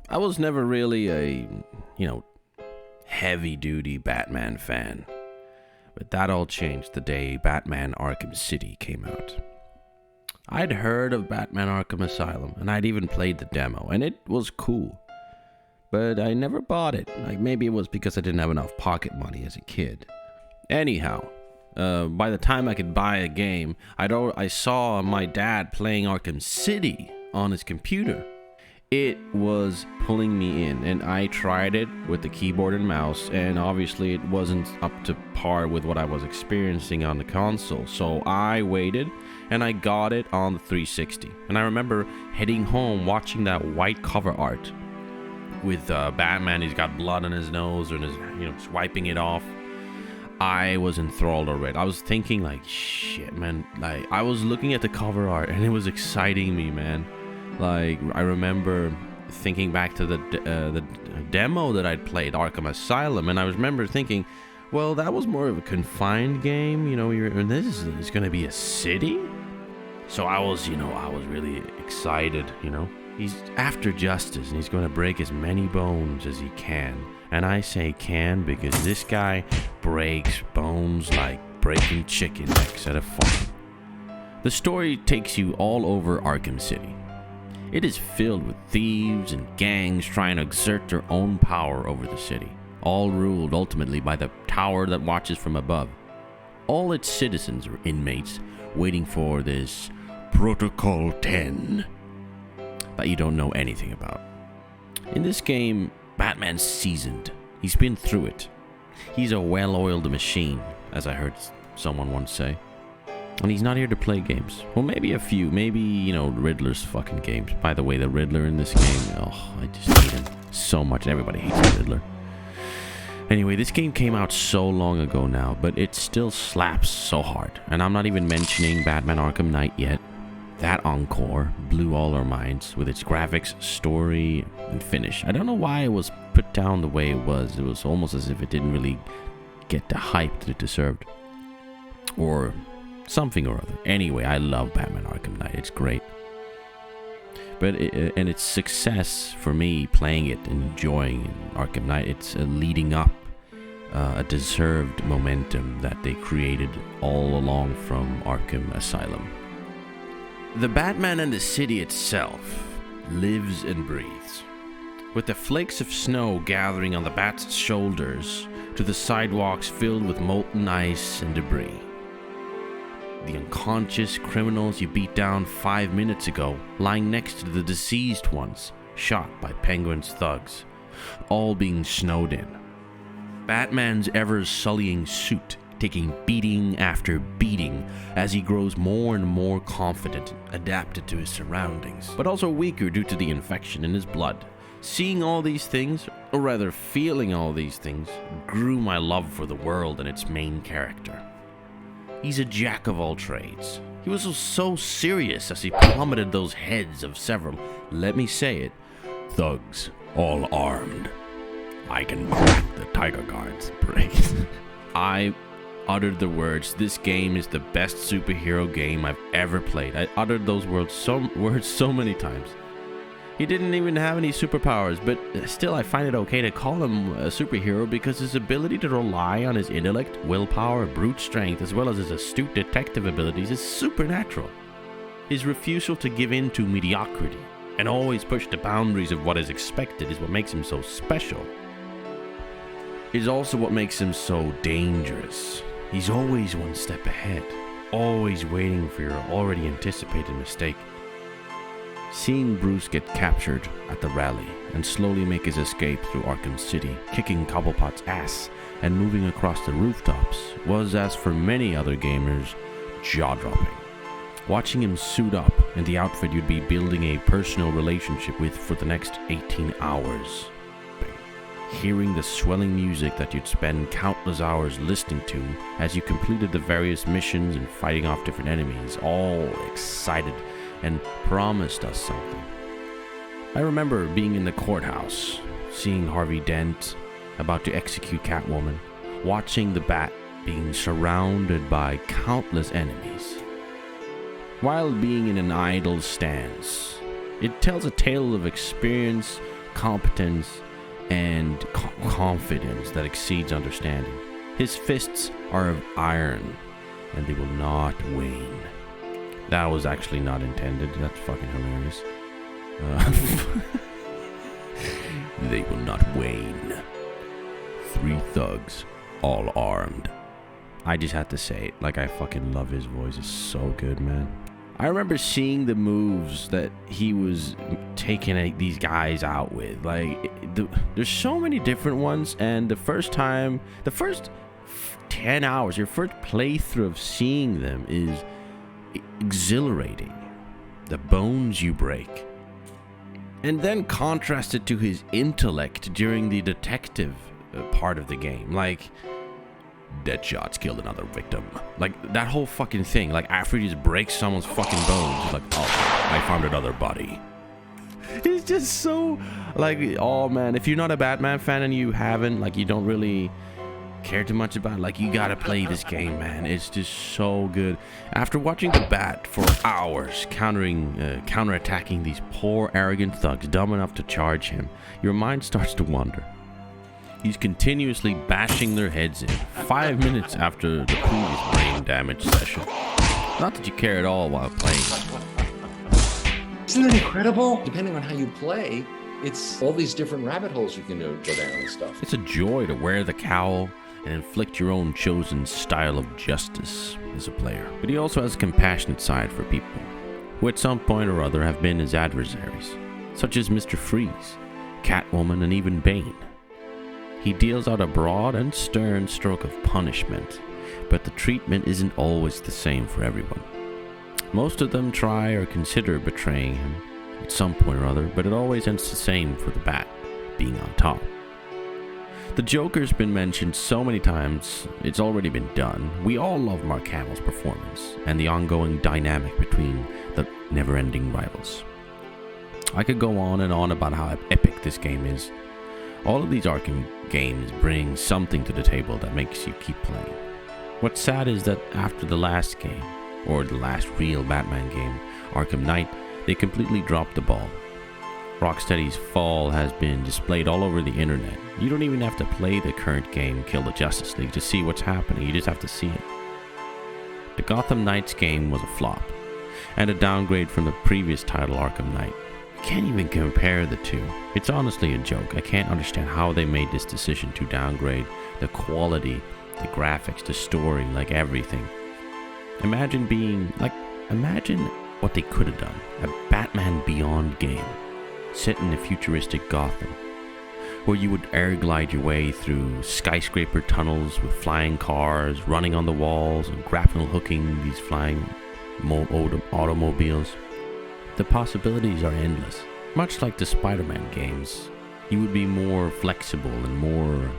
I was never really a, you know, heavy-duty Batman fan. But that all changed the day Batman Arkham City came out. I'd heard of Batman Arkham Asylum, and I'd even played the demo, and it was cool. But I never bought it. Like, maybe it was because I didn't have enough pocket money as a kid. Anyhow, by the time I could buy a game, I saw my dad playing Arkham City on his computer. It was pulling me in, and I tried it with the keyboard and mouse, and obviously it wasn't up to par with what I was experiencing on the console, so I waited, and I got it on the 360. And I remember heading home watching that white cover art with Batman. He's got blood on his nose and is, just wiping it off. I was enthralled already. I was thinking like, shit, man. Like, I was looking at the cover art, and it was exciting me, man. Like, I remember thinking back to the demo that I'd played, Arkham Asylum, and I remember thinking, well, that was more of a confined game, and this is going to be a city? So I was really excited, He's after justice, and he's going to break as many bones as he can. And I say can because this guy breaks bones like breaking chicken necks at a farm. The story takes you all over Arkham City. It is filled with thieves and gangs trying to exert their own power over the city, all ruled ultimately by the tower that watches from above. All its citizens are inmates waiting for this Protocol 10 that you don't know anything about. In this game, Batman's seasoned. He's been through it. He's a well-oiled machine, as I heard someone once say. And he's not here to play games. Well, maybe a few. Maybe, Riddler's fucking games. By the way, the Riddler in this game, I just hate him so much. Everybody hates the Riddler. Anyway, this game came out so long ago now, but it still slaps so hard. And I'm not even mentioning Batman Arkham Knight yet. That encore blew all our minds with its graphics, story, and finish. I don't know why it was put down the way it was. It was almost as if it didn't really get the hype that it deserved. Or something or other. Anyway, I love Batman Arkham Knight. It's great. But and its success for me playing it and enjoying Arkham Knight, it's leading up a deserved momentum that they created all along from Arkham Asylum. The Batman and the city itself lives and breathes. With the flakes of snow gathering on the Bat's shoulders to the sidewalks filled with molten ice and debris. The unconscious criminals you beat down 5 minutes ago lying next to the deceased ones, shot by Penguin's thugs, all being snowed in. Batman's ever-sullying suit taking beating after beating as he grows more and more confident, adapted to his surroundings, but also weaker due to the infection in his blood. Seeing all these things, or rather feeling all these things, grew my love for the world and its main character. He's a jack of all trades. He was so serious as he plummeted those heads of several, let me say it, thugs, all armed. I can crack the Tiger Guard's brains. I uttered the words, this game is the best superhero game I've ever played. I uttered those words so many times. He didn't even have any superpowers, but still I find it okay to call him a superhero because his ability to rely on his intellect, willpower, brute strength, as well as his astute detective abilities is supernatural. His refusal to give in to mediocrity and always push the boundaries of what is expected is what makes him so special. It is also what makes him so dangerous. He's always one step ahead, always waiting for your already anticipated mistake. Seeing Bruce get captured at the rally and slowly make his escape through Arkham City, kicking Cobblepot's ass and moving across the rooftops was, as for many other gamers, jaw-dropping. Watching him suit up in the outfit you'd be building a personal relationship with for the next 18 hours. Hearing the swelling music that you'd spend countless hours listening to as you completed the various missions and fighting off different enemies, all excited and promised us something. I remember being in the courthouse, seeing Harvey Dent about to execute Catwoman, watching the Bat being surrounded by countless enemies. While being in an idle stance, it tells a tale of experience competence and confidence that exceeds understanding. His fists are of iron, and they will not wane. That was actually not intended. That's fucking hilarious. They will not wane. 3 thugs, all armed. I just had to say it. Like, I fucking love his voice. It's so good, man. I remember seeing the moves that he was taking these guys out with. Like, there's so many different ones, and the first 10 hours, your first playthrough of seeing them is exhilarating. The bones you break. And then contrasted to his intellect during the detective part of the game. Like, Deadshot's killed another victim. Like, that whole fucking thing. Like, after he just breaks someone's fucking bones, he's like, oh, I found another body. It's just so, like, oh man, if you're not a Batman fan and you haven't, like, you don't really care too much about it, like, you gotta play this game, man. It's just so good. After watching the Bat for hours, counterattacking these poor, arrogant thugs dumb enough to charge him, your mind starts to wander. He's continuously bashing their heads in 5 minutes after the previous brain damage session. Not that you care at all while playing. Isn't that incredible? Depending on how you play, it's all these different rabbit holes you can go down and stuff. It's a joy to wear the cowl and inflict your own chosen style of justice as a player. But he also has a compassionate side for people, who at some point or other have been his adversaries, such as Mr. Freeze, Catwoman, and even Bane. He deals out a broad and stern stroke of punishment, but the treatment isn't always the same for everyone. Most of them try or consider betraying him at some point or other, but it always ends the same for the Bat, being on top. The Joker's been mentioned so many times, it's already been done. We all love Mark Hamill's performance, and the ongoing dynamic between the never-ending rivals. I could go on and on about how epic this game is. All of these Arkham games bring something to the table that makes you keep playing. What's sad is that after the last game, or the last real Batman game, Arkham Knight, they completely dropped the ball. Rocksteady's fall has been displayed all over the internet. You don't even have to play the current game, Kill the Justice League, to see what's happening. You just have to see it. The Gotham Knights game was a flop, and a downgrade from the previous title, Arkham Knight. You can't even compare the two. It's honestly a joke. I can't understand how they made this decision to downgrade the quality, the graphics, the story, like everything. Imagine what they could have done. A Batman Beyond game, set in a futuristic Gotham, where you would air glide your way through skyscraper tunnels with flying cars, running on the walls and grapnel hooking these flying automobiles. The possibilities are endless. Much like the Spider-Man games, you would be more flexible and more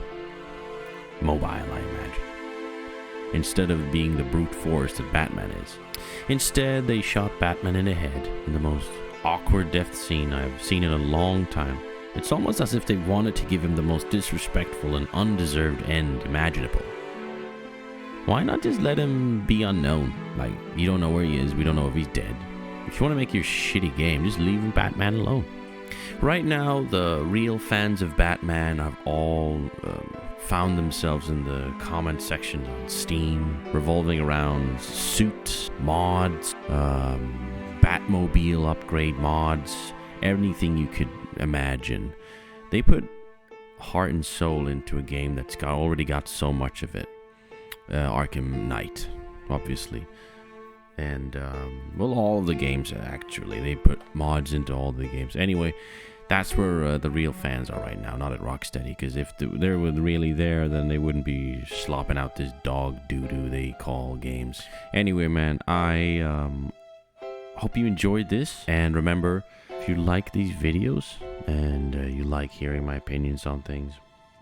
mobile, I imagine, instead of being the brute force that Batman is. Instead, they shot Batman in the head in the most awkward death scene I've seen in a long time. It's almost as if they wanted to give him the most disrespectful and undeserved end imaginable. Why not just let him be unknown? Like, you don't know where he is, we don't know if he's dead. If you want to make your shitty game, just leave Batman alone. Right now, the real fans of Batman have all found themselves in the comment section on Steam, revolving around suit mods, Batmobile upgrade mods, anything you could imagine. They put heart and soul into a game that's already got so much of it. Arkham Knight, obviously. And, well, all of the games, actually. They put mods into all the games. Anyway, that's where the real fans are right now, not at Rocksteady. Because if they were really there, then they wouldn't be slopping out this dog doo-doo they call games. Anyway, man, I hope you enjoyed this. And remember, if you like these videos and you like hearing my opinions on things,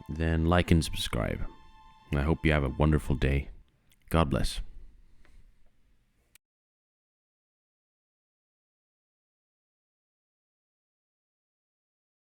then like and subscribe. I hope you have a wonderful day. God bless.